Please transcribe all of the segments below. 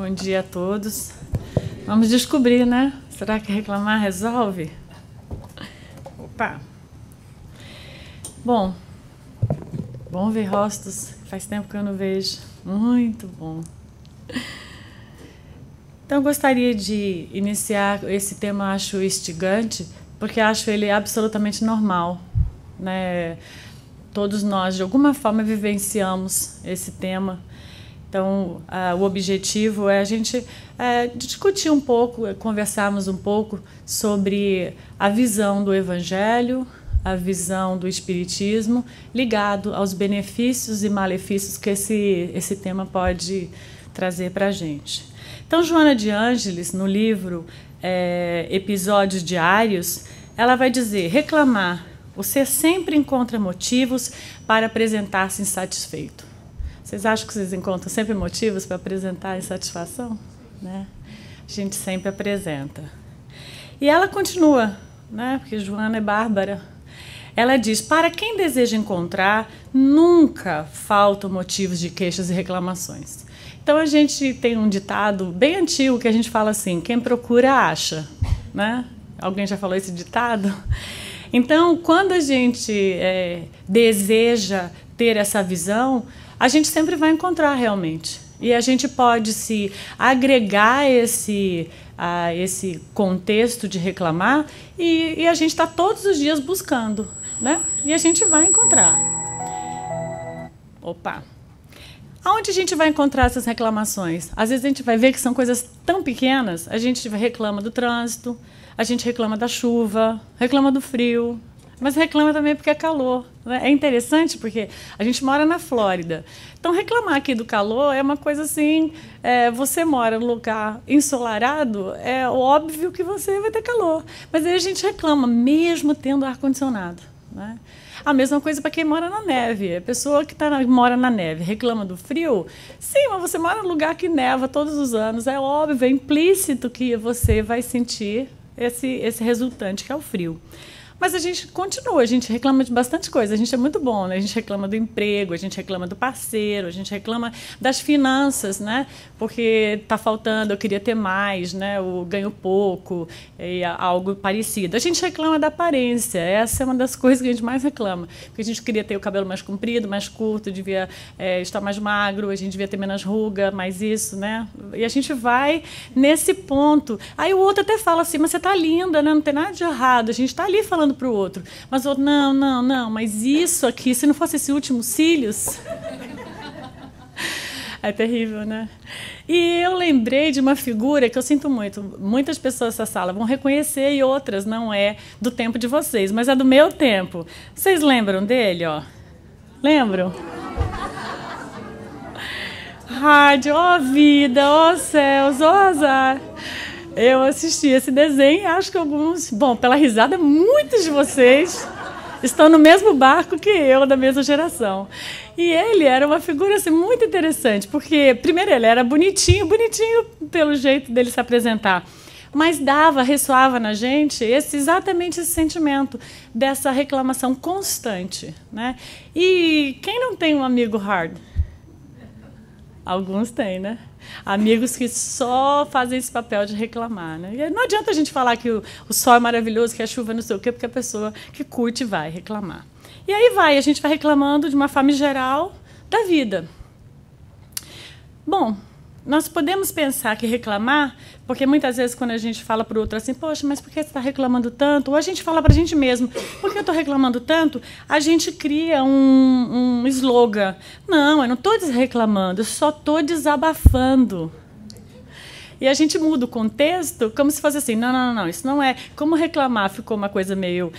Bom dia a todos. Vamos descobrir, né? Será que reclamar resolve? Opa! Bom ver rostos. Faz tempo que eu não vejo. Muito bom. Então, eu gostaria de iniciar esse tema, acho instigante, porque acho ele absolutamente normal, né? Todos nós, de alguma forma, vivenciamos esse tema. Então, o objetivo é a gente discutir um pouco, conversarmos um pouco sobre a visão do Evangelho, a visão do Espiritismo, ligado aos benefícios e malefícios que esse tema pode trazer para a gente. Então, Joana de Ângeles, no livro Episódios Diários, ela vai dizer: reclamar, você sempre encontra motivos para apresentar-se insatisfeito. Vocês acham que vocês encontram sempre motivos para apresentar insatisfação? Né? A gente sempre apresenta. E ela continua, né? Porque Joana é bárbara. Ela diz: para quem deseja encontrar, nunca faltam motivos de queixas e reclamações. Então, a gente tem um ditado bem antigo que a gente fala assim: quem procura, acha. Né? Alguém já falou esse ditado? Então, quando a gente deseja ter essa visão, a gente sempre vai encontrar realmente. E a gente pode se agregar a esse contexto de reclamar e a gente está todos os dias buscando, né? E a gente vai encontrar. Opa! Aonde a gente vai encontrar essas reclamações? Às vezes a gente vai ver que são coisas tão pequenas. A gente reclama do trânsito, a gente reclama da chuva, reclama do frio, mas reclama também porque é calor. Né? É interessante porque a gente mora na Flórida. Então, reclamar aqui do calor é uma coisa assim, você mora num lugar ensolarado, é óbvio que você vai ter calor. Mas aí a gente reclama, mesmo tendo ar-condicionado. Né? A mesma coisa para quem mora na neve. A pessoa que mora na neve reclama do frio. Sim, mas você mora num lugar que neva todos os anos. É óbvio, é implícito que você vai sentir esse resultante, que é o frio. Mas a gente continua, a gente reclama de bastante coisa, a gente é muito bom, né? A gente reclama do emprego, a gente reclama do parceiro, a gente reclama das finanças, né? Porque está faltando, eu queria ter mais, né? Eu ganho pouco, algo parecido. A gente reclama da aparência, essa é uma das coisas que a gente mais reclama. Porque a gente queria ter o cabelo mais comprido, mais curto, devia estar mais magro, a gente devia ter menos ruga, mais isso, né? E a gente vai nesse ponto. Aí o outro até fala assim, mas você está linda, né? Não tem nada de errado, a gente está ali falando para o outro, mas o outro, não, mas isso aqui, se não fosse esse último cílios, é terrível, né? E eu lembrei de uma figura que eu sinto muito, muitas pessoas dessa sala vão reconhecer e outras não é do tempo de vocês, mas é do meu tempo. Vocês lembram dele, ó? Lembram? Rádio, ó vida, ó céus, ó azar. Eu assisti esse desenho e acho que alguns... Bom, pela risada, muitos de vocês estão no mesmo barco que eu, da mesma geração. E ele era uma figura assim, muito interessante, porque, primeiro, ele era bonitinho pelo jeito dele se apresentar, mas ressoava na gente exatamente esse sentimento dessa reclamação constante. Né? E quem não tem um amigo hard? Alguns têm, né? Amigos que só fazem esse papel de reclamar. Né? E não adianta a gente falar que o sol é maravilhoso, que a chuva não sei o quê, porque a pessoa que curte vai reclamar. E aí a gente vai reclamando de uma forma geral da vida. Bom, nós podemos pensar que reclamar, porque muitas vezes quando a gente fala para o outro assim, poxa, mas por que você está reclamando tanto? Ou a gente fala para a gente mesmo, por que eu estou reclamando tanto? A gente cria um slogan. Não, eu não estou reclamando, eu só estou desabafando. E a gente muda o contexto como se fosse assim, não, isso não é... Como reclamar ficou uma coisa meio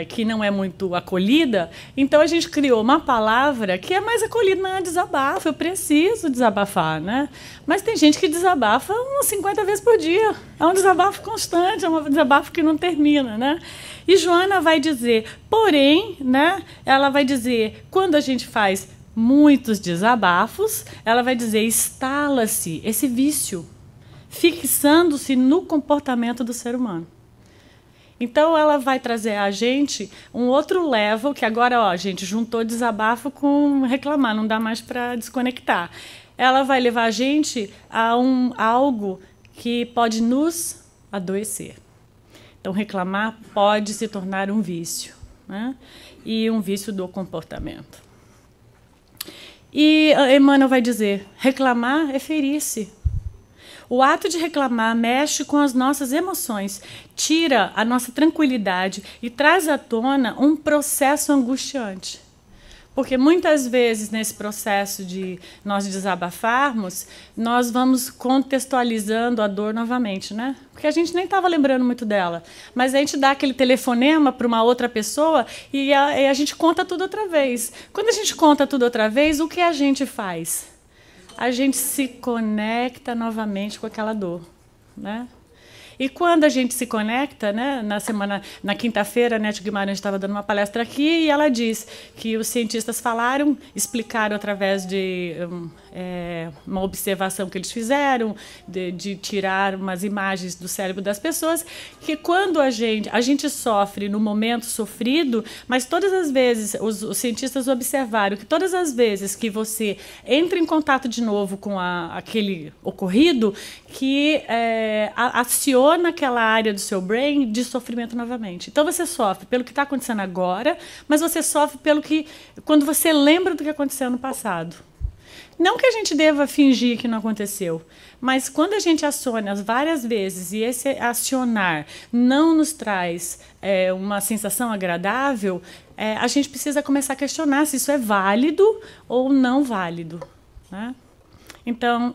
que não é muito acolhida, então a gente criou uma palavra que é mais acolhida, não é desabafo, eu preciso desabafar, né? Mas tem gente que desabafa umas 50 vezes por dia, é um desabafo constante, é um desabafo que não termina, né? E Joana vai dizer, porém, né, ela vai dizer, quando a gente faz muitos desabafos, ela vai dizer, instala-se esse vício, fixando-se no comportamento do ser humano. Então, ela vai trazer a gente um outro level, que agora, ó, a gente juntou desabafo com reclamar, não dá mais para desconectar. ela vai levar a gente a algo que pode nos adoecer. Então, reclamar pode se tornar um vício, né? E um vício do comportamento. E Emmanuel vai dizer, reclamar é ferir-se. O ato de reclamar mexe com as nossas emoções, tira a nossa tranquilidade e traz à tona um processo angustiante. Porque muitas vezes, nesse processo de nós desabafarmos, nós vamos contextualizando a dor novamente, né? Porque a gente nem estava lembrando muito dela. Mas a gente dá aquele telefonema para uma outra pessoa e a gente conta tudo outra vez. Quando a gente conta tudo outra vez, o que a gente faz? A gente se conecta novamente com aquela dor, né? E quando a gente se conecta, né, na quinta-feira, a Nete Guimarães estava dando uma palestra aqui e ela diz que os cientistas explicaram através de uma observação que eles fizeram, de tirar umas imagens do cérebro das pessoas, que quando a gente sofre no momento sofrido, mas todas as vezes, os cientistas observaram que todas as vezes que você entra em contato de novo com aquele ocorrido, que aciona naquela área do seu brain de sofrimento novamente. Então você sofre pelo que está acontecendo agora, mas você sofre quando você lembra do que aconteceu no passado. Não que a gente deva fingir que não aconteceu, mas quando a gente aciona várias vezes e esse acionar não nos traz uma sensação agradável, a gente precisa começar a questionar se isso é válido ou não válido, né? Então,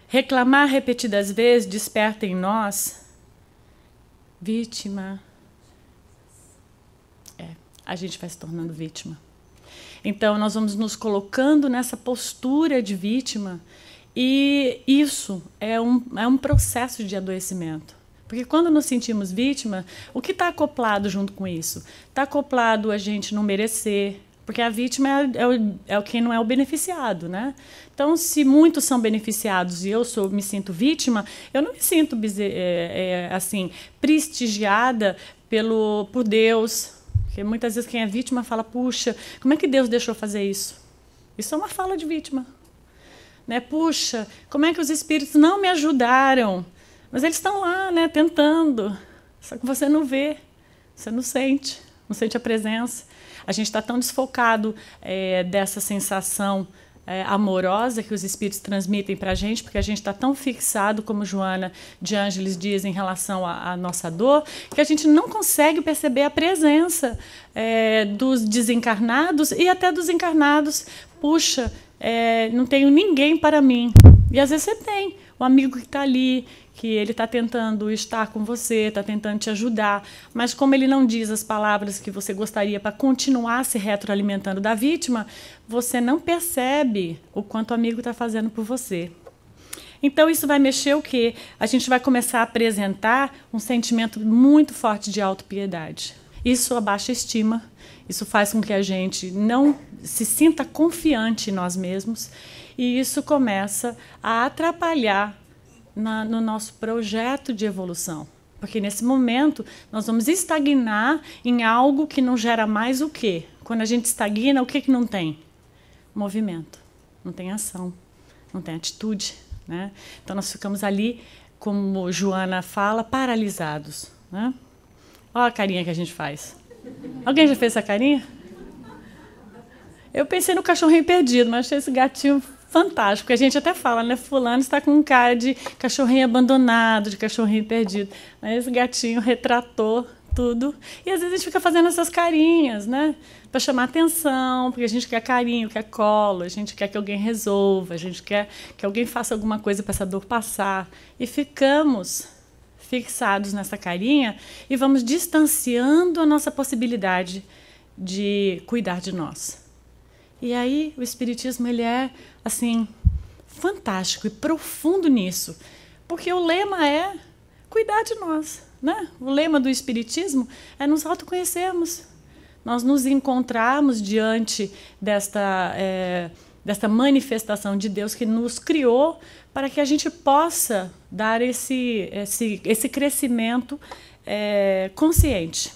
reclamar repetidas vezes desperta em nós vítima. A gente vai se tornando vítima. Então, nós vamos nos colocando nessa postura de vítima e isso é um processo de adoecimento. Porque quando nos sentimos vítima, o que está acoplado junto com isso? Está acoplado a gente não merecer, porque a vítima é quem não é o beneficiado, né? Então, se muitos são beneficiados e eu me sinto vítima, eu não me sinto assim, prestigiada por Deus. Porque muitas vezes quem é vítima fala, puxa, como é que Deus deixou fazer isso? Isso é uma fala de vítima, né? Puxa, como é que os espíritos não me ajudaram? Mas eles estão lá, né, tentando. Só que você não vê, você não sente a presença. A gente está tão desfocado dessa sensação amorosa que os espíritos transmitem para a gente, porque a gente está tão fixado, como Joana de Ângeles diz, em relação à nossa dor, que a gente não consegue perceber a presença dos desencarnados e até dos encarnados. Puxa, não tenho ninguém para mim. E às vezes você tem um amigo que está ali, que ele está tentando estar com você, está tentando te ajudar, mas como ele não diz as palavras que você gostaria para continuar se retroalimentando da vítima, você não percebe o quanto o amigo está fazendo por você. Então isso vai mexer o quê? A gente vai começar a apresentar um sentimento muito forte de autopiedade. Isso abaixa a estima, isso faz com que a gente não se sinta confiante em nós mesmos e isso começa a atrapalhar no nosso projeto de evolução. Porque nesse momento nós vamos estagnar em algo que não gera mais o quê? Quando a gente estagna, o que não tem? Movimento, não tem ação, não tem atitude, né? Então nós ficamos ali, como Joana fala, paralisados, né? Olha a carinha que a gente faz. Alguém já fez essa carinha? Eu pensei no cachorrinho perdido, mas achei esse gatinho fantástico, porque a gente até fala, né? Fulano está com um cara de cachorrinho abandonado, de cachorrinho perdido. Mas esse gatinho retratou tudo. E às vezes a gente fica fazendo essas carinhas, né? Para chamar atenção, porque a gente quer carinho, quer colo, a gente quer que alguém resolva, a gente quer que alguém faça alguma coisa para essa dor passar. E ficamos fixados nessa carinha e vamos distanciando a nossa possibilidade de cuidar de nós. E aí o Espiritismo ele é assim fantástico e profundo nisso, porque o lema é cuidar de nós, né? O lema do Espiritismo é nos autoconhecermos, nós nos encontrarmos diante desta manifestação de Deus que nos criou para que a gente possa dar esse crescimento consciente.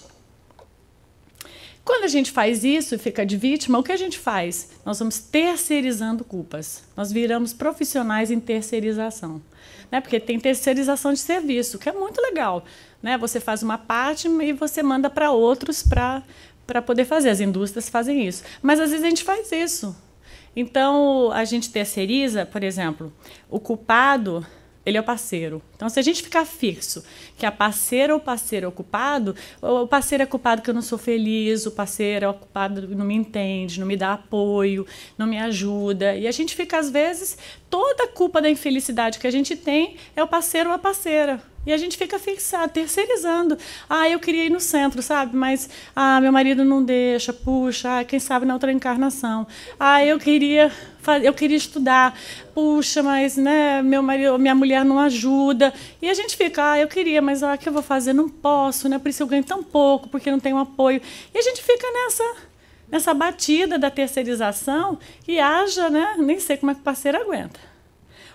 Quando a gente faz isso e fica de vítima, o que a gente faz? Nós vamos terceirizando culpas. Nós viramos profissionais em terceirização. Né? Porque tem terceirização de serviço, que é muito legal. Né? Você faz uma parte e você manda para outros para poder fazer. As indústrias fazem isso. Mas, às vezes, a gente faz isso. Então, a gente terceiriza, por exemplo, o culpado, ele é o parceiro. Então, se a gente ficar fixo que a parceira ou parceiro é o culpado é culpado que eu não sou feliz, o parceiro é o culpado que não me entende, não me dá apoio, não me ajuda. E a gente fica, às vezes, toda a culpa da infelicidade que a gente tem é o parceiro ou a parceira. E a gente fica fixado, terceirizando. Eu queria ir no centro, sabe? Mas meu marido não deixa. Puxa, quem sabe na outra encarnação. Eu queria estudar. Puxa, mas né, minha mulher não ajuda. E a gente fica, eu queria, mas o que eu vou fazer? Não posso, né? Por isso eu ganho tão pouco, porque não tenho apoio. E a gente fica nessa batida da terceirização e haja, né? Nem sei como é que o parceiro aguenta.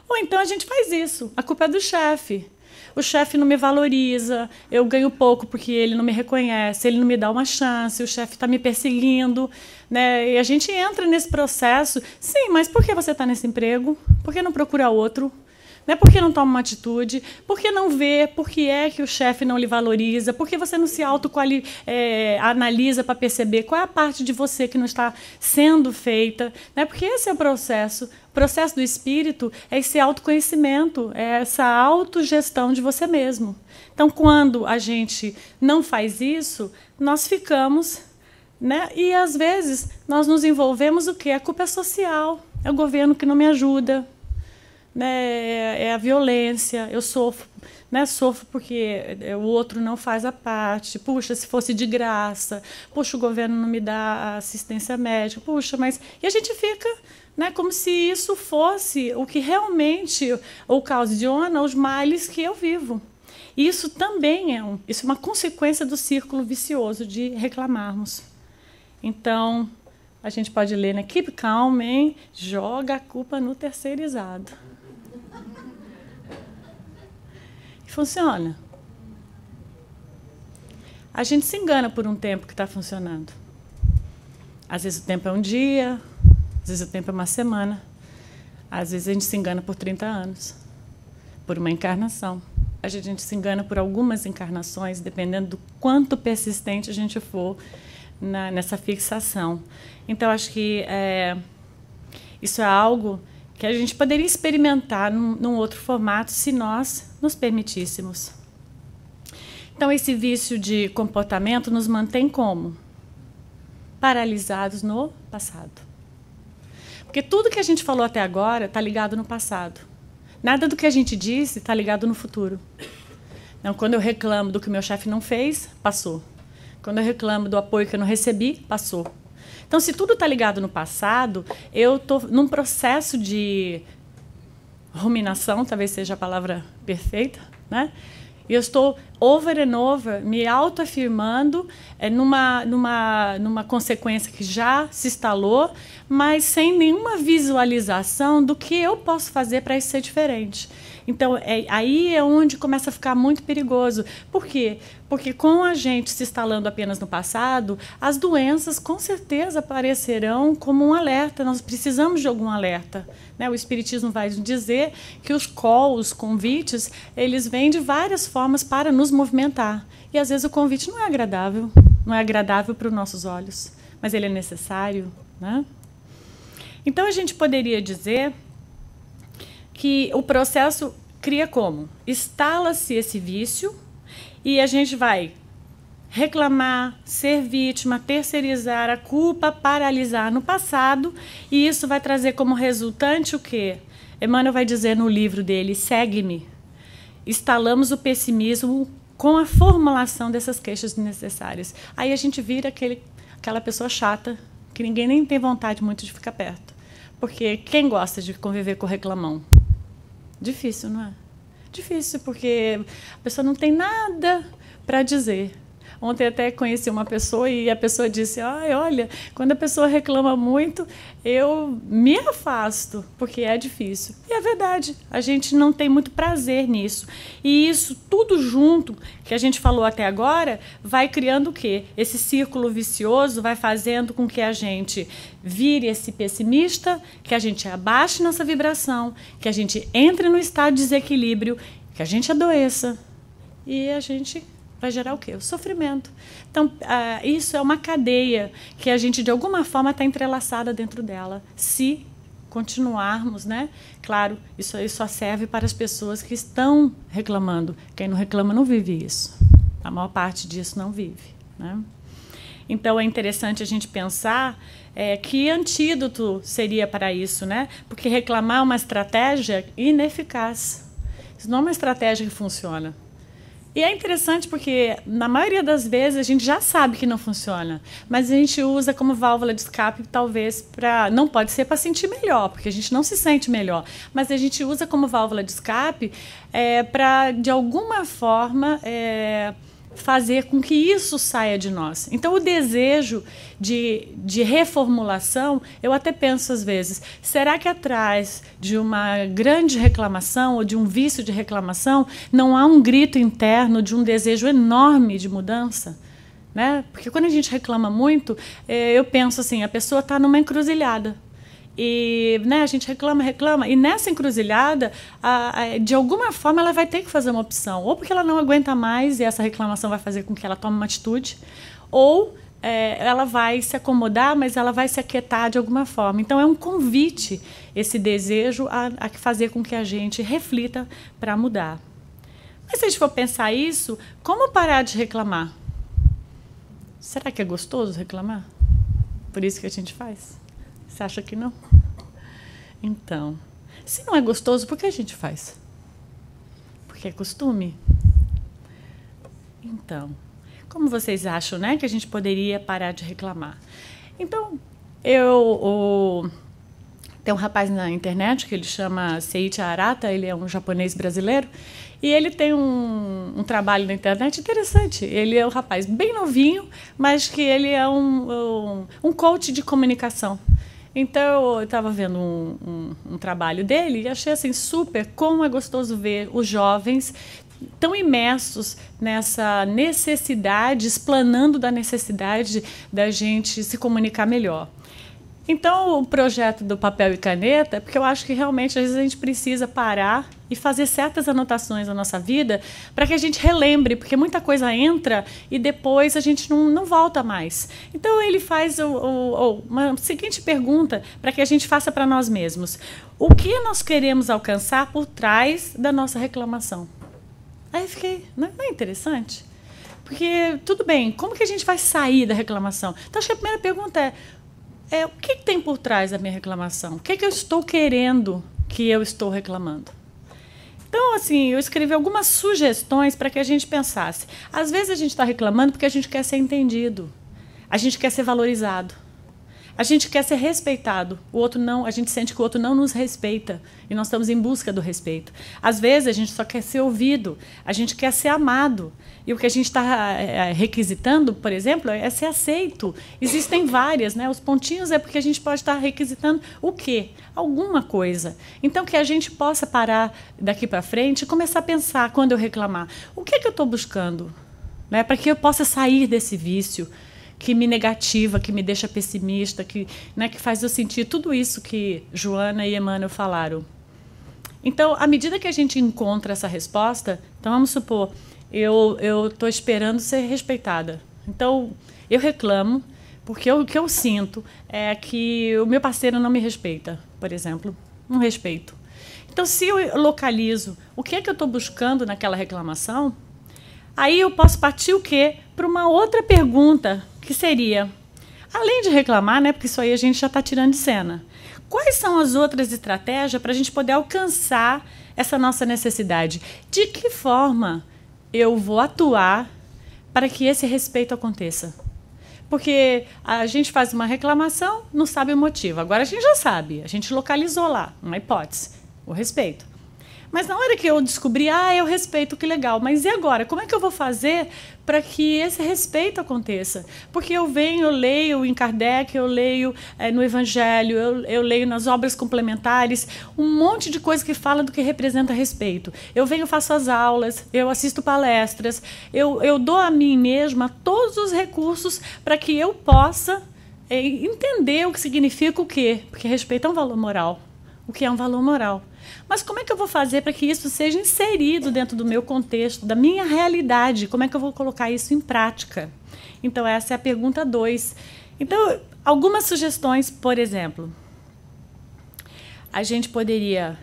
Ou então a gente faz isso. A culpa é do chefe. O chefe não me valoriza, eu ganho pouco porque ele não me reconhece, ele não me dá uma chance, o chefe está me perseguindo. Né? E a gente entra nesse processo. Sim, mas por que você está nesse emprego? Por que não procura outro? Né? Por que não toma uma atitude? Por que não vê? Por que é que o chefe não lhe valoriza? Por que você não se analisa para perceber qual é a parte de você que não está sendo feita? Né? Porque esse é o processo. O processo do espírito é esse autoconhecimento, é essa autogestão de você mesmo. Então, quando a gente não faz isso, nós ficamos... Né? E, às vezes, nós nos envolvemos o quê? A culpa é social, é o governo que não me ajuda. Né, é a violência, eu sofro, né, sofro porque o outro não faz a parte, puxa, se fosse de graça, puxa, o governo não me dá assistência médica, puxa, mas... E a gente fica, né, como se isso fosse o que realmente ocasiona os males que eu vivo. E isso também isso é uma consequência do círculo vicioso de reclamarmos. Então, a gente pode ler, né, keep calm, hein? Joga a culpa no terceirizado. Funciona. A gente se engana por um tempo que está funcionando. Às vezes o tempo é um dia, às vezes o tempo é uma semana, às vezes a gente se engana por 30 anos, por uma encarnação. A gente se engana por algumas encarnações, dependendo do quanto persistente a gente for nessa fixação. Então, acho que isso é algo que a gente poderia experimentar num outro formato se nós nos permitíssemos. Então, esse vício de comportamento nos mantém como? Paralisados no passado. Porque tudo que a gente falou até agora está ligado no passado. Nada do que a gente disse está ligado no futuro. Então, quando eu reclamo do que o meu chefe não fez, passou. Quando eu reclamo do apoio que eu não recebi, passou. Então, se tudo está ligado no passado, eu estou num processo de ruminação, talvez seja a palavra perfeita, né? E eu estou over and over me autoafirmando numa consequência que já se instalou, mas sem nenhuma visualização do que eu posso fazer para isso ser diferente. Então, aí é onde começa a ficar muito perigoso. Por quê? Porque com a gente se instalando apenas no passado, as doenças com certeza aparecerão como um alerta. Nós precisamos de algum alerta. Né? O Espiritismo vai dizer que os calls, os convites, eles vêm de várias formas para nos movimentar. E, às vezes, o convite não é agradável para os nossos olhos, mas ele é necessário. Né? Então, a gente poderia dizer que o processo cria como? Instala-se esse vício e a gente vai reclamar, ser vítima, terceirizar a culpa, paralisar no passado, e isso vai trazer como resultante o quê? Emmanuel vai dizer no livro dele, Segue-me. Instalamos o pessimismo com a formulação dessas queixas desnecessárias. Aí a gente vira aquela pessoa chata, que ninguém nem tem vontade muito de ficar perto. Porque quem gosta de conviver com o reclamão? Difícil, não é? Difícil, porque a pessoa não tem nada para dizer. Ontem até conheci uma pessoa e a pessoa disse, olha, quando a pessoa reclama muito, eu me afasto, porque é difícil. E é verdade, a gente não tem muito prazer nisso. E isso tudo junto, que a gente falou até agora, vai criando o quê? Esse círculo vicioso vai fazendo com que a gente vire esse pessimista, que a gente abaixe nossa vibração, que a gente entre no estado de desequilíbrio, que a gente adoeça. E a gente vai gerar o quê? O sofrimento. Então, isso é uma cadeia que a gente, de alguma forma, está entrelaçada dentro dela. Se continuarmos, né? Claro, isso aí só serve para as pessoas que estão reclamando. Quem não reclama não vive isso. A maior parte disso não vive, né? Então, é interessante a gente pensar que antídoto seria para isso, né? Porque reclamar é uma estratégia ineficaz. Isso não é uma estratégia que funciona. E é interessante porque, na maioria das vezes, a gente já sabe que não funciona, mas a gente usa como válvula de escape, talvez, para... Não pode ser para sentir melhor, porque a gente não se sente melhor, mas a gente usa como válvula de escape para, de alguma forma, fazer com que isso saia de nós. Então, o desejo de reformulação, eu até penso às vezes, será que atrás de uma grande reclamação ou de um vício de reclamação não há um grito interno de um desejo enorme de mudança? Né? Porque quando a gente reclama muito, eu penso assim, a pessoa está numa encruzilhada. E, né, a gente reclama, e nessa encruzilhada, de alguma forma, ela vai ter que fazer uma opção. Ou porque ela não aguenta mais e essa reclamação vai fazer com que ela tome uma atitude, ou ela vai se acomodar, mas ela vai se aquietar de alguma forma. Então, é um convite, esse desejo, a fazer com que a gente reflita para mudar. Mas se a gente for pensar isso, como parar de reclamar? Será que é gostoso reclamar? Por isso que a gente faz? Você acha que não? Então, se não é gostoso, por que a gente faz? Porque é costume? Então, como vocês acham, né, que a gente poderia parar de reclamar? Então, tem um rapaz na internet que ele chama Seiichi Arata, ele é um japonês brasileiro, e ele tem um trabalho na internet interessante. Ele é um rapaz bem novinho, mas que ele é um coach de comunicação. Então, eu estava vendo um trabalho dele e achei assim, super como é gostoso ver os jovens tão imersos nessa necessidade, explanando da necessidade da gente se comunicar melhor. Então, o projeto do papel e caneta, porque eu acho que realmente às vezes a gente precisa parar e fazer certas anotações na nossa vida para que a gente relembre, porque muita coisa entra e depois a gente não volta mais. Então, ele faz uma seguinte pergunta para que a gente faça para nós mesmos. O que nós queremos alcançar por trás da nossa reclamação? Aí eu fiquei, não é interessante? Porque, tudo bem, como que a gente vai sair da reclamação? Então, acho que a primeira pergunta o que tem por trás da minha reclamação? O que eu estou querendo que eu estou reclamando? Então, assim, eu escrevi algumas sugestões para que a gente pensasse. Às vezes a gente está reclamando porque a gente quer ser entendido. A gente quer ser valorizado. A gente quer ser respeitado. O outro não, a gente sente que o outro não nos respeita e nós estamos em busca do respeito. Às vezes a gente só quer ser ouvido, a gente quer ser amado. E o que a gente está requisitando, por exemplo, é ser aceito. Existem várias, né? Os pontinhos é porque a gente pode estar requisitando o quê? Alguma coisa. Então, que a gente possa parar daqui para frente e começar a pensar, quando eu reclamar, o que eu estou buscando? Né? Para que eu possa sair desse vício que me negativa, que me deixa pessimista, que faz eu sentir tudo isso que Joana e Emmanuel falaram. Então, à medida que a gente encontra essa resposta, então vamos supor, eu estou esperando ser respeitada. Então, eu reclamo, porque o que eu sinto é que o meu parceiro não me respeita, por exemplo, não respeito. Então, se eu localizo o que é que eu estou buscando naquela reclamação, aí eu posso partir o quê? Para uma outra pergunta, que seria, além de reclamar, né, porque isso aí a gente já está tirando de cena, quais são as outras estratégias para a gente poder alcançar essa nossa necessidade? De que forma eu vou atuar para que esse respeito aconteça? Porque a gente faz uma reclamação, não sabe o motivo. Agora a gente já sabe, a gente localizou lá, uma hipótese, o respeito. Mas na hora que eu descobri, eu respeito, que legal. Mas e agora? Como é que eu vou fazer para que esse respeito aconteça? Porque eu leio em Kardec, eu leio no Evangelho, eu leio nas obras complementares, um monte de coisa que fala do que representa respeito. Eu faço as aulas, eu assisto palestras, eu dou a mim mesma todos os recursos para que eu possa entender o que significa o quê? Porque respeito é um valor moral. O que é um valor moral? Mas como é que eu vou fazer para que isso seja inserido dentro do meu contexto, da minha realidade? Como é que eu vou colocar isso em prática? Então, essa é a pergunta 2. Então, algumas sugestões, por exemplo, a gente poderia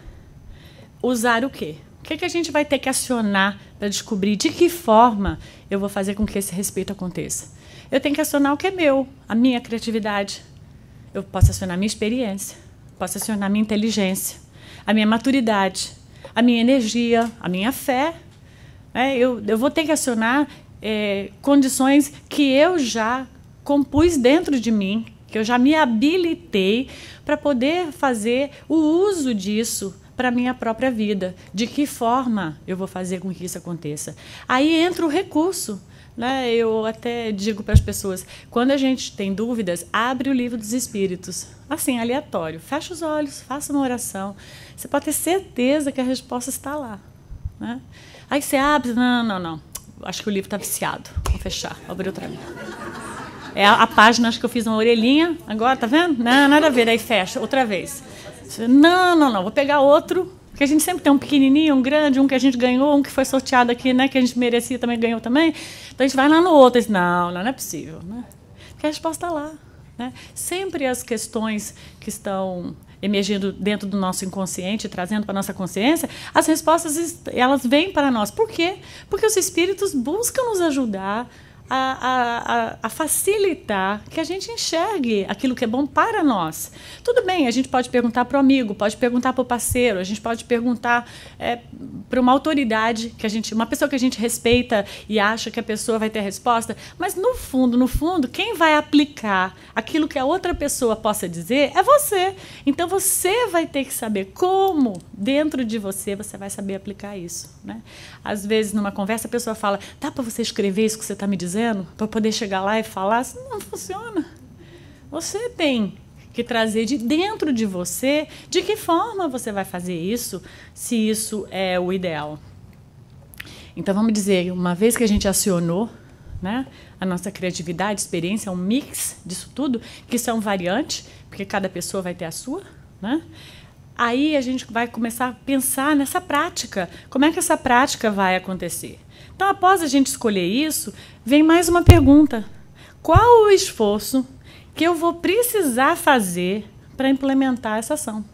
usar o quê? O que a gente vai ter que acionar para descobrir de que forma eu vou fazer com que esse respeito aconteça? Eu tenho que acionar o que é meu, a minha criatividade. Eu posso acionar a minha experiência, posso acionar a minha inteligência, a minha maturidade, a minha energia, a minha fé. Eu vou ter que acionar condições que eu já compus dentro de mim, que eu já me habilitei para poder fazer o uso disso para a minha própria vida. De que forma eu vou fazer com que isso aconteça? Aí entra o recurso. Eu até digo para as pessoas, quando a gente tem dúvidas, abre o Livro dos Espíritos, assim, aleatório, fecha os olhos, faça uma oração, você pode ter certeza que a resposta está lá. Aí você abre, não, acho que o livro está viciado, vou fechar, vou abrir outra vez. A página, acho que eu fiz uma orelhinha, agora, tá vendo? Não, nada a ver, aí fecha, outra vez. Não, vou pegar outro. Porque a gente sempre tem um pequenininho, um grande, um que a gente ganhou, um que foi sorteado aqui, que a gente merecia também, ganhou também. Então a gente vai lá no outro e diz, não é possível. Porque a resposta está lá. Sempre as questões que estão emergindo dentro do nosso inconsciente, trazendo para a nossa consciência, as respostas elas vêm para nós. Por quê? Porque os espíritos buscam nos ajudar a facilitar que a gente enxergue aquilo que é bom para nós. Tudo bem, a gente pode perguntar para o amigo, pode perguntar para o parceiro, a gente pode perguntar para uma autoridade, uma pessoa que a gente respeita e acha que a pessoa vai ter a resposta, mas no fundo, quem vai aplicar aquilo que a outra pessoa possa dizer é você. Então você vai ter que saber como, dentro de você vai saber aplicar isso. Às vezes, numa conversa, a pessoa fala, dá para você escrever isso que você está me dizendo? Para poder chegar lá e falar, não funciona. Você tem que trazer de dentro de você de que forma você vai fazer isso, se isso é o ideal. Então, vamos dizer, uma vez que a gente acionou a nossa criatividade, experiência, é um mix disso tudo, que são variantes, porque cada pessoa vai ter a sua, aí a gente vai começar a pensar nessa prática. Como é que essa prática vai acontecer? Então, após a gente escolher isso, vem mais uma pergunta. Qual o esforço que eu vou precisar fazer para implementar essa ação?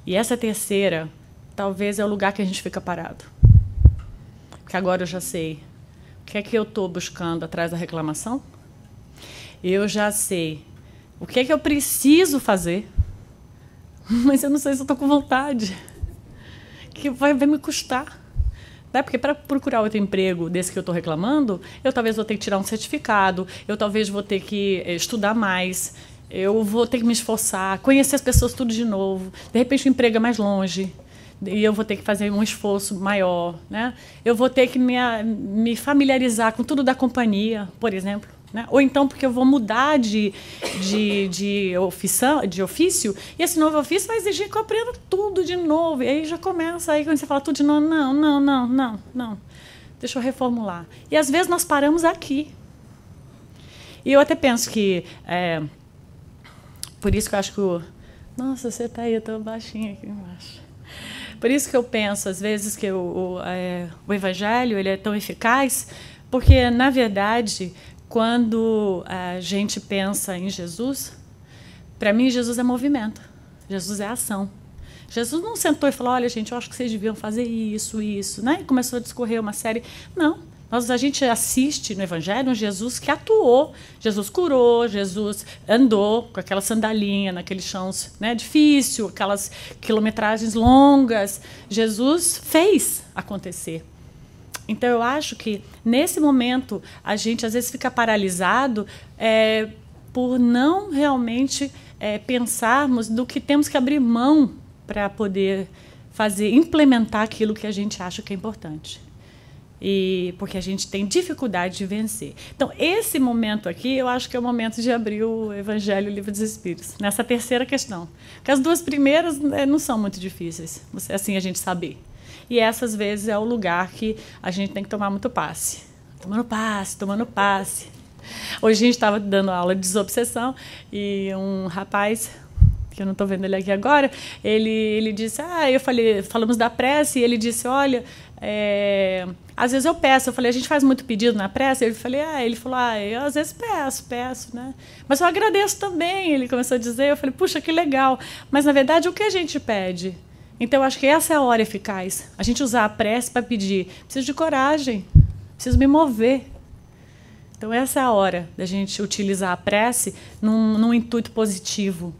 E essa terceira, talvez é o lugar que a gente fica parado. Porque agora eu já sei o que é que eu estou buscando atrás da reclamação. Eu já sei o que é que eu preciso fazer, mas eu não sei se eu estou com vontade. Que vai me custar. Porque para procurar outro emprego desse que eu estou reclamando, eu talvez vou ter que tirar um certificado, eu talvez vou ter que estudar mais, eu vou ter que me esforçar, conhecer as pessoas tudo de novo. De repente o emprego é mais longe e eu vou ter que fazer um esforço maior. Eu vou ter que me familiarizar com tudo da companhia, por exemplo. Ou então porque eu vou mudar de ofício e esse novo ofício vai exigir que eu aprenda tudo de novo. E aí já começa, aí quando você fala tudo de novo, não. Deixa eu reformular. E às vezes nós paramos aqui. E eu até penso que, por isso que eu acho que nossa, você está aí, eu estou baixinha aqui embaixo. Por isso que eu penso, às vezes, que o Evangelho ele é tão eficaz, porque, na verdade, quando a gente pensa em Jesus, para mim, Jesus é movimento. Jesus é ação. Jesus não sentou e falou, olha, gente, eu acho que vocês deviam fazer isso. E começou a discorrer uma série. Não. A gente assiste no Evangelho um Jesus que atuou. Jesus curou, Jesus andou com aquela sandalinha naqueles chãos difícil, aquelas quilometragens longas. Jesus fez acontecer. Então, eu acho que, nesse momento, a gente, às vezes, fica paralisado por não realmente pensarmos do que temos que abrir mão para poder implementar aquilo que a gente acha que é importante. E porque a gente tem dificuldade de vencer. Então, esse momento aqui, eu acho que é o momento de abrir o Evangelho e o Livro dos Espíritos, nessa terceira questão. Porque as duas primeiras não são muito difíceis, assim a gente saber. E essas vezes é o lugar que a gente tem que tomar muito passe. Tomando passe, tomando passe. Hoje a gente estava dando aula de desobsessão e um rapaz, que eu não estou vendo ele aqui agora, ele disse, falamos da prece, e ele disse, olha, às vezes eu peço. Eu falei, a gente faz muito pedido na prece? Ele falou, eu às vezes peço, né? Mas eu agradeço também, ele começou a dizer. Eu falei, puxa, que legal. Mas, na verdade, o que a gente pede? Então, eu acho que essa é a hora eficaz. A gente usar a prece para pedir. Preciso de coragem, preciso me mover. Então, essa é a hora da gente utilizar a prece num intuito positivo.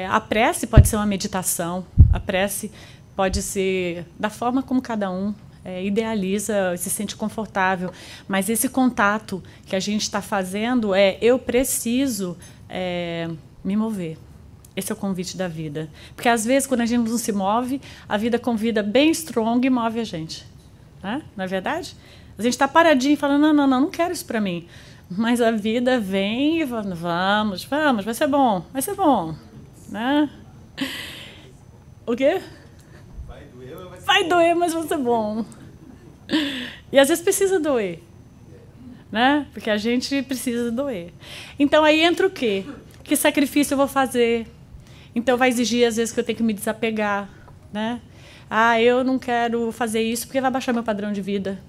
A prece pode ser uma meditação, a prece pode ser da forma como cada um idealiza, se sente confortável, mas esse contato que a gente está fazendo eu preciso me mover. Esse é o convite da vida. Porque, às vezes, quando a gente não se move, a vida convida bem strong e move a gente. Não é verdade? A gente está paradinho falando, não quero isso para mim. Mas a vida vem e vamos, vai ser bom. Né? O quê? Vai doer, mas vai ser bom. E às vezes precisa doer, né? Porque a gente precisa doer. Então aí entra o quê? Que sacrifício eu vou fazer? Então vai exigir às vezes que eu tenho que me desapegar, né? Eu não quero fazer isso porque vai baixar meu padrão de vida.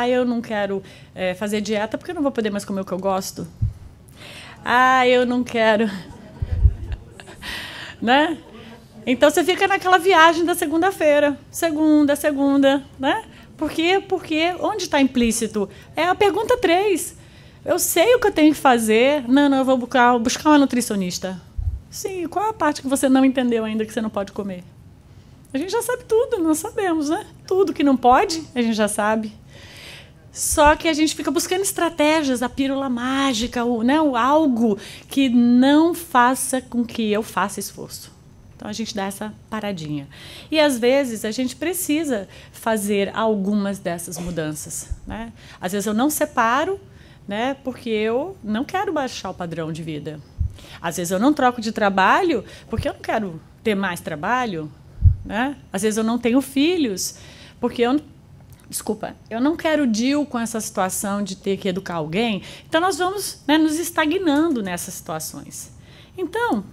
Eu não quero fazer dieta porque eu não vou poder mais comer o que eu gosto. Eu não quero, né? Então, você fica naquela viagem da segunda-feira. Segunda, né? Por quê? Porque onde está implícito? É a pergunta 3. Eu sei o que eu tenho que fazer. Não, eu vou buscar uma nutricionista. Sim, qual é a parte que você não entendeu ainda que você não pode comer? A gente já sabe tudo, não sabemos, né? Tudo que não pode, a gente já sabe. Só que a gente fica buscando estratégias, a pílula mágica, o algo que não faça com que eu faça esforço. Então, a gente dá essa paradinha. E, às vezes, a gente precisa fazer algumas dessas mudanças, né? Às vezes, eu não separo, né, porque eu não quero baixar o padrão de vida. Às vezes, eu não troco de trabalho porque eu não quero ter mais trabalho, né? Às vezes, eu não tenho filhos porque eu não quero deal com essa situação de ter que educar alguém. Então, nós vamos, né, nos estagnando nessas situações. Então,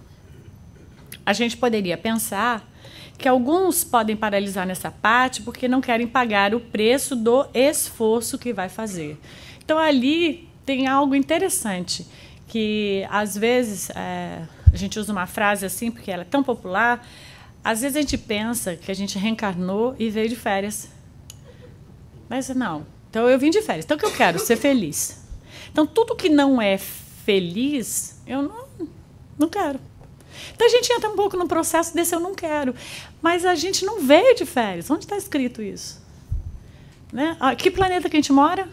a gente poderia pensar que alguns podem paralisar nessa parte porque não querem pagar o preço do esforço que vai fazer. Então, ali tem algo interessante, que às vezes a gente usa uma frase assim, porque ela é tão popular, às vezes a gente pensa que a gente reencarnou e veio de férias. Mas não, então eu vim de férias, então o que eu quero? Ser feliz. Então, tudo que não é feliz, eu não quero. Então, a gente entra um pouco no processo desse eu não quero. Mas a gente não veio de férias. Onde está escrito isso? Né? Que planeta que a gente mora?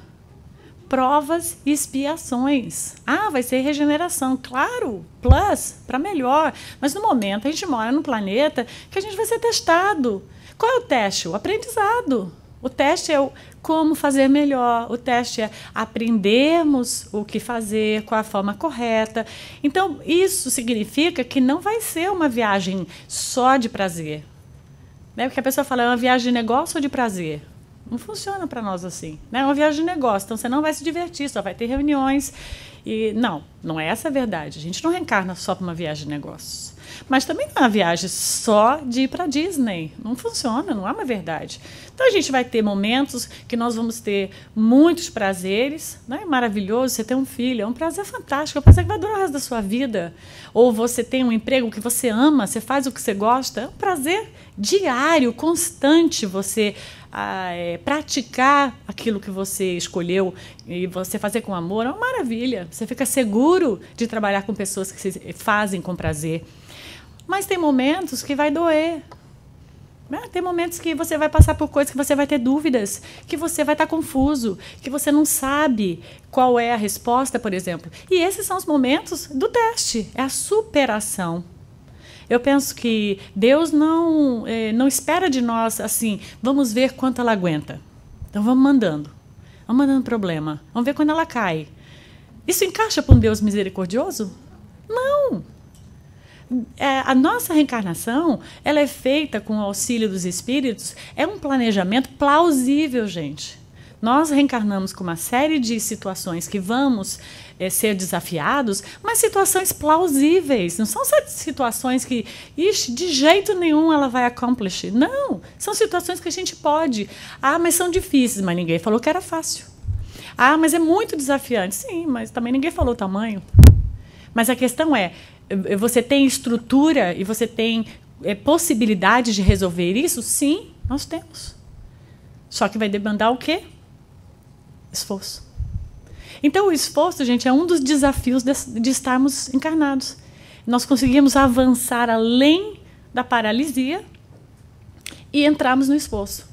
Provas e expiações. Vai ser regeneração. Claro, plus, para melhor. Mas, no momento, a gente mora num planeta que a gente vai ser testado. Qual é o teste? O aprendizado. O teste é o como fazer melhor, o teste é aprendermos o que fazer, qual a forma correta. Então, isso significa que não vai ser uma viagem só de prazer. Né? Porque a pessoa fala, é uma viagem de negócio ou de prazer? Não funciona para nós assim. Né? É uma viagem de negócio, então você não vai se divertir, só vai ter reuniões. E não é essa a verdade. A gente não reencarna só para uma viagem de negócios. Mas também não é uma viagem só de ir para Disney. Não funciona, não é uma verdade. Então, a gente vai ter momentos que nós vamos ter muitos prazeres. Né? É maravilhoso você ter um filho, é um prazer fantástico, é um prazer que vai durar o resto da sua vida. Ou você tem um emprego que você ama, você faz o que você gosta. É um prazer diário, constante, você praticar aquilo que você escolheu e você fazer com amor. É uma maravilha. Você fica seguro de trabalhar com pessoas que se fazem com prazer. Mas tem momentos que vai doer. Tem momentos que você vai passar por coisas que você vai ter dúvidas, que você vai estar confuso, que você não sabe qual é a resposta, por exemplo. E esses são os momentos do teste, é a superação. Eu penso que Deus não espera de nós assim, vamos ver quanto ela aguenta. Então vamos mandando problema, vamos ver quando ela cai. Isso encaixa para um Deus misericordioso? Não. A nossa reencarnação, ela é feita com o auxílio dos espíritos, é um planejamento plausível, gente. Nós reencarnamos com uma série de situações que vamos ser desafiados, mas situações plausíveis. Não são situações que, de jeito nenhum ela vai accomplish. Não, são situações que a gente pode. Ah, mas são difíceis, mas ninguém falou que era fácil. Ah, mas é muito desafiante. Sim, mas também ninguém falou o tamanho. Mas a questão é, você tem estrutura e você tem possibilidade de resolver isso? Sim, nós temos. Só que vai demandar o quê? Esforço. Então, o esforço, gente, é um dos desafios de estarmos encarnados. Nós conseguimos avançar além da paralisia e entrarmos no esforço.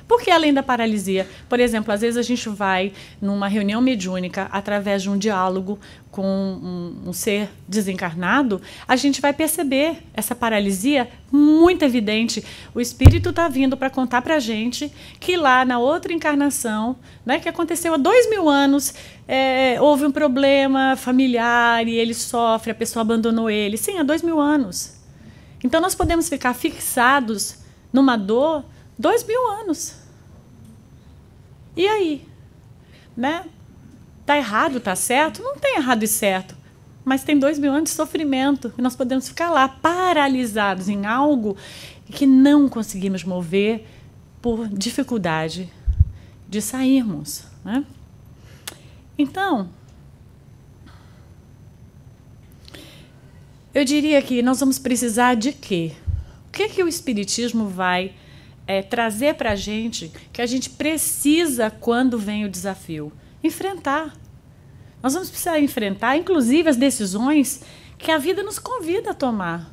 Por que além da paralisia? Por exemplo, às vezes a gente vai numa reunião mediúnica, através de um diálogo com um ser desencarnado, a gente vai perceber essa paralisia muito evidente. O espírito está vindo para contar para a gente que lá na outra encarnação, né, que aconteceu há 2000 anos, houve um problema familiar e ele sofre, a pessoa abandonou ele. Sim, há 2000 anos. Então nós podemos ficar fixados numa dor 2000 anos. E aí? Né? Tá errado, tá certo? Não tem errado e certo. Mas tem 2000 anos de sofrimento. E nós podemos ficar lá paralisados em algo que não conseguimos mover por dificuldade de sairmos. Né? Então, eu diria que nós vamos precisar de quê? O que o Espiritismo vai trazer para a gente que a gente precisa quando vem o desafio? Enfrentar. Nós vamos precisar enfrentar, inclusive, as decisões que a vida nos convida a tomar.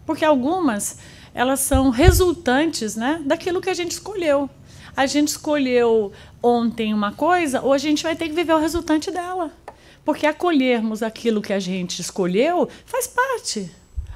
Porque algumas, elas são resultantes, né, daquilo que a gente escolheu. A gente escolheu ontem uma coisa, hoje a gente vai ter que viver o resultante dela. Porque acolhermos aquilo que a gente escolheu faz parte.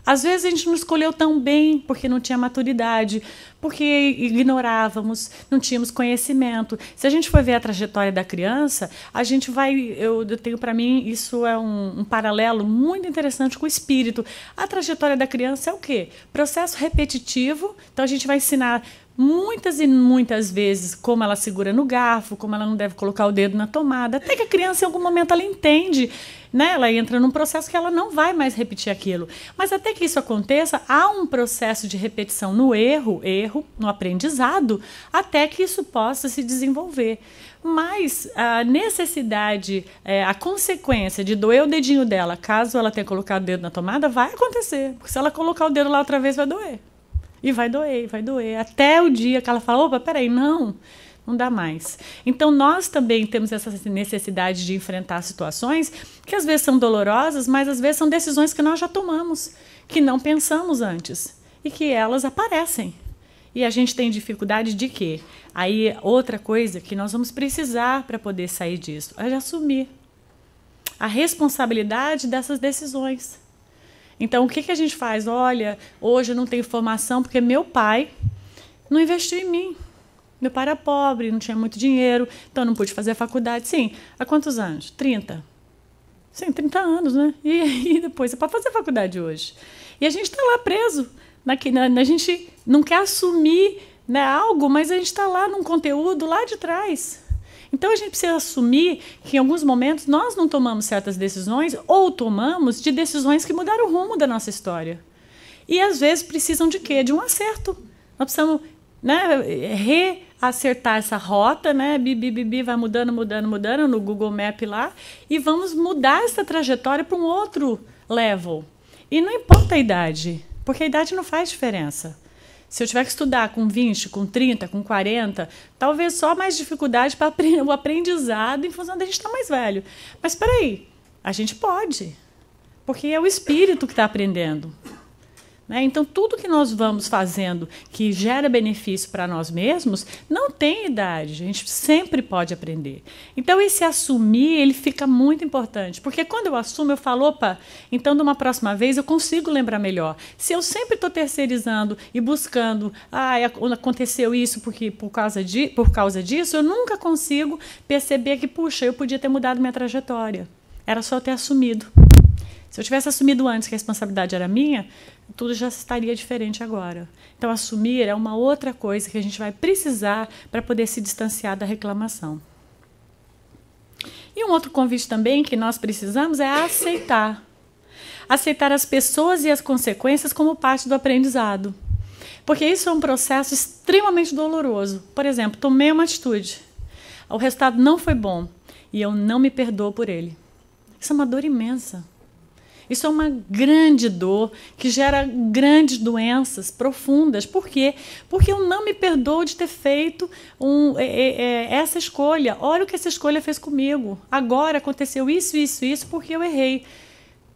Às vezes a gente não escolheu tão bem porque não tinha maturidade, porque ignorávamos, não tínhamos conhecimento. Se a gente for ver a trajetória da criança, a gente vai... Eu tenho para mim, isso é um paralelo muito interessante com o espírito. A trajetória da criança é o quê? Processo repetitivo. Então a gente vai ensinar muitas e muitas vezes como ela segura no garfo, como ela não deve colocar o dedo na tomada, até que a criança em algum momento ela entende, né? Ela entra num processo que ela não vai mais repetir aquilo. Mas até que isso aconteça, há um processo de repetição no erro, no aprendizado, até que isso possa se desenvolver. Mas a necessidade, a consequência de doer o dedinho dela, caso ela tenha colocado o dedo na tomada, vai acontecer. Porque se ela colocar o dedo lá outra vez, vai doer. E vai doer, até o dia que ela fala, opa, peraí, não dá mais. Então, nós também temos essa necessidade de enfrentar situações que às vezes são dolorosas, mas às vezes são decisões que nós já tomamos, que não pensamos antes, e que elas aparecem. E a gente tem dificuldade de quê? Aí, outra coisa que nós vamos precisar para poder sair disso, é de assumir a responsabilidade dessas decisões. Então, o que a gente faz? Olha, hoje eu não tenho formação porque meu pai não investiu em mim. Meu pai era pobre, não tinha muito dinheiro, então não pude fazer a faculdade. Sim, há quantos anos? 30. Sim, 30 anos, né? E aí depois, você pode fazer a faculdade hoje. E a gente está lá preso. A gente não quer assumir, né, algo, mas a gente está lá num conteúdo lá de trás. Então, a gente precisa assumir que, em alguns momentos, nós não tomamos certas decisões ou tomamos de decisões que mudaram o rumo da nossa história. E, às vezes, precisam de quê? De um acerto. Nós precisamos, né, reacertar essa rota, né, vai mudando no Google Map lá, e vamos mudar essa trajetória para um outro level. E não importa a idade, porque a idade não faz diferença. Se eu tiver que estudar com 20, com 30, com 40, talvez só mais dificuldade para o aprendizado em função da gente estar mais velho. Mas espera aí, a gente pode, porque é o espírito que está aprendendo. Né? Então, tudo que nós vamos fazendo que gera benefício para nós mesmos, não tem idade, a gente sempre pode aprender. Então, esse assumir, ele fica muito importante, porque quando eu assumo, eu falo, opa, então, de uma próxima vez, eu consigo lembrar melhor. Se eu sempre estou terceirizando e buscando, aconteceu isso por causa disso, eu nunca consigo perceber que, puxa, eu podia ter mudado minha trajetória. Era só eu ter assumido. Se eu tivesse assumido antes que a responsabilidade era minha, tudo já estaria diferente agora. Então, assumir é uma outra coisa que a gente vai precisar para poder se distanciar da reclamação. E um outro convite também que nós precisamos é aceitar. Aceitar as pessoas e as consequências como parte do aprendizado. Porque isso é um processo extremamente doloroso. Por exemplo, tomei uma atitude, o resultado não foi bom e eu não me perdoo por ele. Isso é uma dor imensa. Isso é uma grande dor que gera grandes doenças profundas. Por quê? Porque eu não me perdoo de ter feito essa escolha. Olha o que essa escolha fez comigo. Agora aconteceu isso, porque eu errei.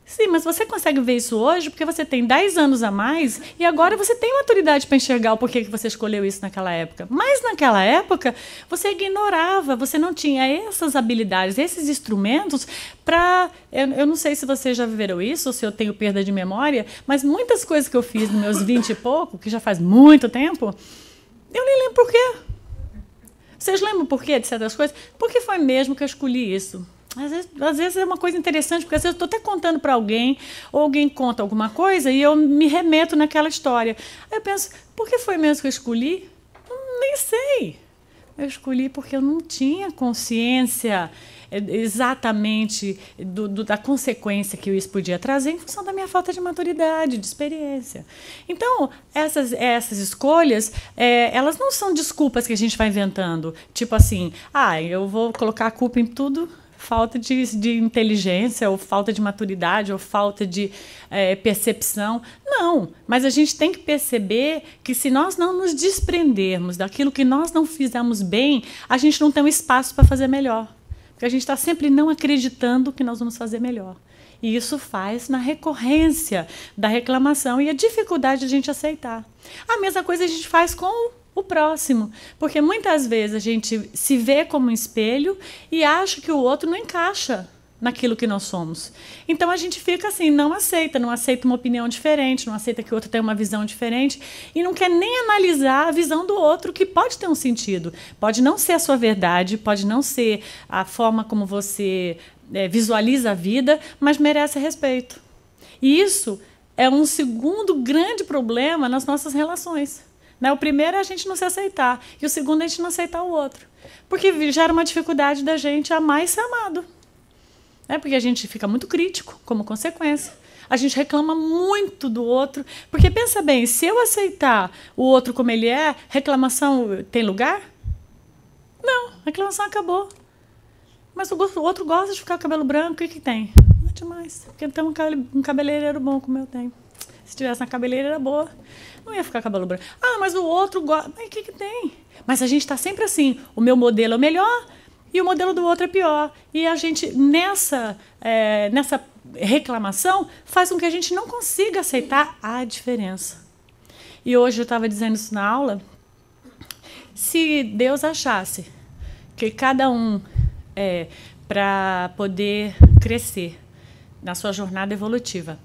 Sim, mas você consegue ver isso hoje porque você tem 10 anos a mais e agora você tem maturidade para enxergar o porquê que você escolheu isso naquela época. Mas naquela época você ignorava, você não tinha essas habilidades, esses instrumentos para... Eu não sei se vocês já viveram isso ou se eu tenho perda de memória, mas muitas coisas que eu fiz nos meus 20 e pouco, que já faz muito tempo, eu nem lembro por quê. Vocês lembram por quê de certas coisas? Porque foi mesmo que eu escolhi isso. Às vezes é uma coisa interessante, porque às vezes eu estou até contando para alguém, ou alguém conta alguma coisa e eu me remeto naquela história. Aí eu penso, por que foi mesmo que eu escolhi? Nem sei. Eu escolhi porque eu não tinha consciência exatamente da consequência que isso podia trazer em função da minha falta de maturidade, de experiência. Então, essas escolhas, elas não são desculpas que a gente vai inventando. Tipo assim, eu vou colocar a culpa em tudo... Falta de inteligência, ou falta de maturidade, ou falta de percepção. Não, mas a gente tem que perceber que se nós não nos desprendermos daquilo que nós não fizemos bem, a gente não tem um espaço para fazer melhor. Porque a gente está sempre não acreditando que nós vamos fazer melhor. E isso faz na recorrência da reclamação e a dificuldade de a gente aceitar. A mesma coisa a gente faz com o próximo, porque muitas vezes a gente se vê como um espelho e acha que o outro não encaixa naquilo que nós somos. Então a gente fica assim, não aceita uma opinião diferente, não aceita que o outro tem uma visão diferente e não quer nem analisar a visão do outro, que pode ter um sentido. Pode não ser a sua verdade, pode não ser a forma como você visualiza a vida, mas merece respeito. E isso é um segundo grande problema nas nossas relações. O primeiro é a gente não se aceitar, e o segundo é a gente não aceitar o outro. Porque gera uma dificuldade da gente amar e ser amado. Porque a gente fica muito crítico como consequência. A gente reclama muito do outro. Porque pensa bem, se eu aceitar o outro como ele é, reclamação tem lugar? Não, reclamação acabou. Mas o outro gosta de ficar com o cabelo branco, o que tem? Não é demais. Porque tem um cabeleireiro bom como eu tenho. Se tivesse uma cabeleireira boa, não ia ficar cabelo branco. Mas o outro gosta. Mas o que tem? Mas a gente está sempre assim. O meu modelo é o melhor e o modelo do outro é pior. E a gente, nessa reclamação, faz com que a gente não consiga aceitar a diferença. E hoje eu estava dizendo isso na aula. Se Deus achasse que cada um, para poder crescer na sua jornada evolutiva,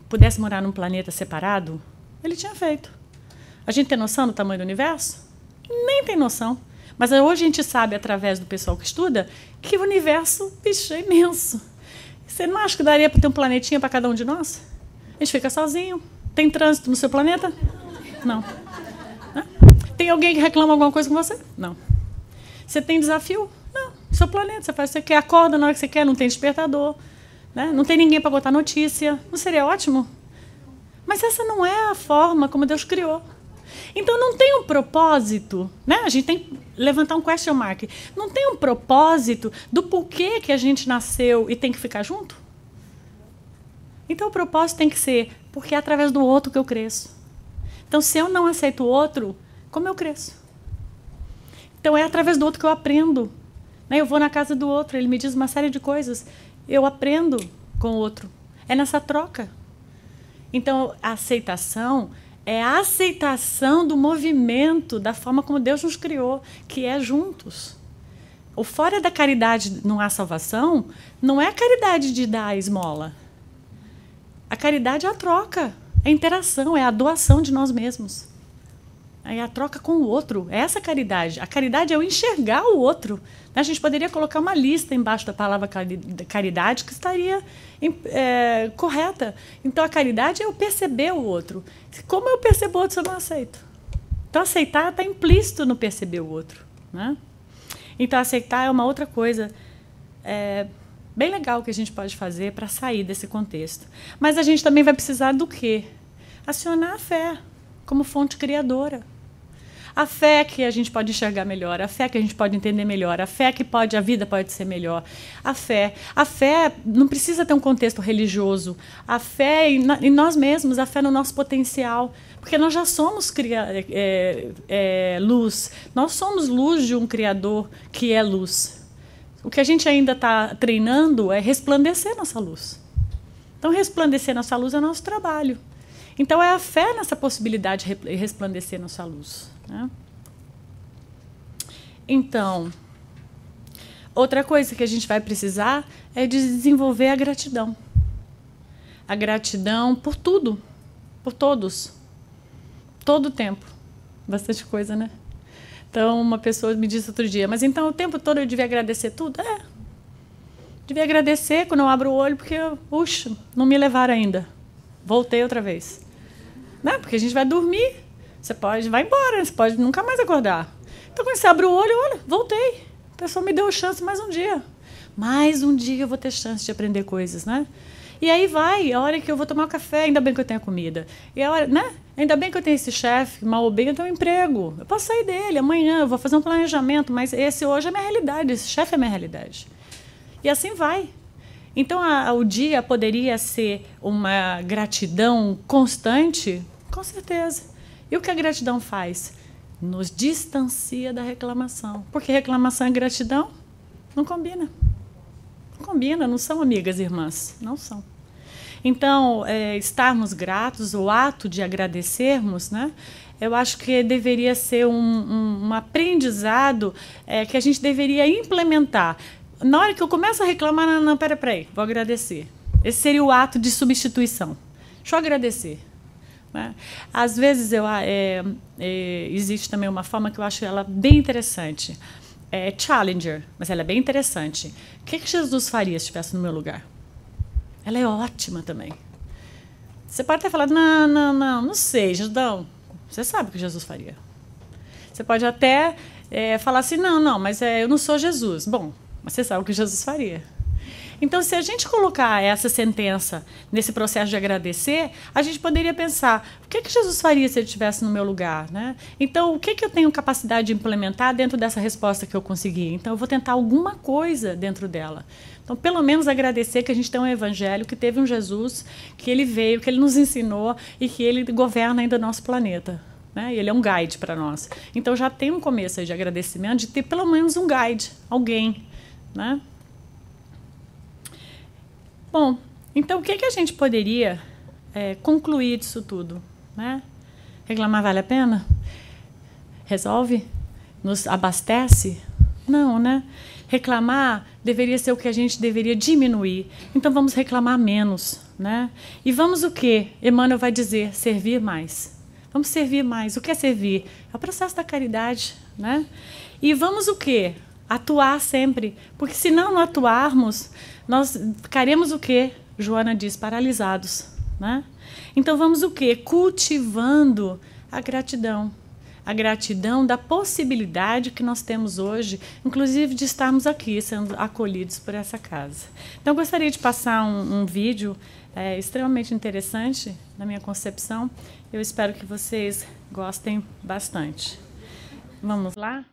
pudesse morar num planeta separado, ele tinha feito. A gente tem noção do tamanho do universo? Nem tem noção. Mas hoje a gente sabe, através do pessoal que estuda, que o universo, bicho, é imenso. Você não acha que daria para ter um planetinha para cada um de nós? A gente fica sozinho. Tem trânsito no seu planeta? Não. Tem alguém que reclama alguma coisa com você? Não. Você tem desafio? Não. Seu planeta, você faz o que você quer, acorda na hora que você quer, não tem despertador. Não tem ninguém para botar notícia. Não seria ótimo? Mas essa não é a forma como Deus criou. Então não tem um propósito, A gente tem que levantar um question mark. Não tem um propósito do porquê que a gente nasceu e tem que ficar junto? Então o propósito tem que ser porque é através do outro que eu cresço. Então se eu não aceito o outro, como eu cresço? Então é através do outro que eu aprendo. Eu vou na casa do outro, ele me diz uma série de coisas. Eu aprendo com o outro. É nessa troca. Então, a aceitação é a aceitação do movimento, da forma como Deus nos criou, que é juntos. O fora da caridade não há salvação, não é a caridade de dar a esmola. A caridade é a troca, é a interação, é a doação de nós mesmos. É a troca com o outro, é essa a caridade. A caridade é o enxergar o outro. A gente poderia colocar uma lista embaixo da palavra caridade que estaria correta. Então, a caridade é eu perceber o outro. Como eu percebo o outro se eu não aceito? Então, aceitar está implícito no perceber o outro, né? Então, aceitar é uma outra coisa bem legal que a gente pode fazer para sair desse contexto. Mas a gente também vai precisar do quê? Acionar a fé como fonte criadora. A fé que a gente pode enxergar melhor, a fé que a gente pode entender melhor, a fé que a vida pode ser melhor. A fé não precisa ter um contexto religioso. A fé em nós mesmos, a fé no nosso potencial. Porque nós já somos luz. Nós somos luz de um Criador que é luz. O que a gente ainda está treinando é resplandecer nossa luz. Então, resplandecer nossa luz é nosso trabalho. Então, é a fé nessa possibilidade de resplandecer nossa luz, né? Então, outra coisa que a gente vai precisar é de desenvolver a gratidão. A gratidão por tudo, por todos, todo o tempo. Bastante coisa, né? Então, uma pessoa me disse outro dia, mas então o tempo todo eu devia agradecer tudo? Devia agradecer quando eu abro o olho, porque, puxa, não me levaram ainda. Voltei outra vez. Não, porque a gente vai dormir, vai embora, você pode nunca mais acordar. Então, quando você abre o olho, olha, voltei. A pessoa me deu chance mais um dia. Mais um dia eu vou ter chance de aprender coisas, né? E aí vai, a hora que eu vou tomar um café, ainda bem que eu tenho a comida. E a hora, né? Ainda bem que eu tenho esse chefe, mal ou bem eu tenho um emprego. Eu posso sair dele, amanhã eu vou fazer um planejamento, mas esse hoje é minha realidade, esse chefe é minha realidade. E assim vai. Então, o dia poderia ser uma gratidão constante? Com certeza. E o que a gratidão faz? Nos distancia da reclamação. Porque reclamação e gratidão não combina. Não combina, não são amigas irmãs. Não são. Então, estarmos gratos, o ato de agradecermos, né? Eu acho que deveria ser um aprendizado que a gente deveria implementar. Na hora que eu começo a reclamar, não, peraí, vou agradecer. Esse seria o ato de substituição. Deixa eu agradecer. Né? Às vezes existe também uma forma que eu acho ela bem interessante. É Challenger, mas ela é bem interessante. O que Jesus faria se estivesse no meu lugar? Ela é ótima também. Você pode até falar, não sei, Judão. Você sabe o que Jesus faria. Você pode até falar assim, não, mas eu não sou Jesus. Bom, mas você sabe o que Jesus faria. Então, se a gente colocar essa sentença nesse processo de agradecer, a gente poderia pensar, o que Jesus faria se ele estivesse no meu lugar? Né? Então, o que eu tenho capacidade de implementar dentro dessa resposta que eu consegui? Então, eu vou tentar alguma coisa dentro dela. Então, pelo menos agradecer que a gente tem um evangelho, que teve um Jesus, que ele veio, que ele nos ensinou e que ele governa ainda o nosso planeta. Né? Ele é um guide para nós. Então, já tem um começo aí de agradecimento, de ter pelo menos um guide, alguém. Né? Bom, então o que a gente poderia concluir disso tudo? Né? Reclamar vale a pena? Resolve? Nos abastece? Não, né? Reclamar deveria ser o que a gente deveria diminuir. Então vamos reclamar menos, né? E vamos o quê? Emmanuel vai dizer, servir mais. Vamos servir mais. O que é servir? É o processo da caridade, né? E vamos o quê? Atuar sempre. Porque se não atuarmos, nós ficaremos o quê? Joana diz, paralisados, né? Então vamos o quê? Cultivando a gratidão. A gratidão da possibilidade que nós temos hoje, inclusive de estarmos aqui, sendo acolhidos por essa casa. Então, eu gostaria de passar um vídeo extremamente interessante, na minha concepção. Eu espero que vocês gostem bastante. Vamos lá?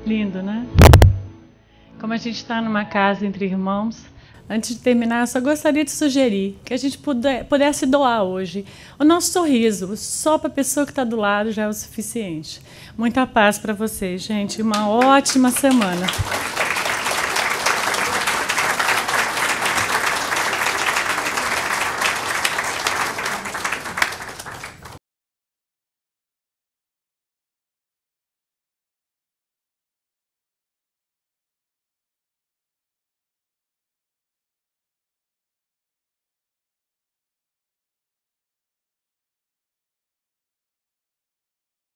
Lindo, né? Como a gente está numa casa entre irmãos, antes de terminar, eu só gostaria de sugerir que a gente pudesse doar hoje o nosso sorriso, só para a pessoa que está do lado já é o suficiente. Muita paz para vocês, gente. Uma ótima semana.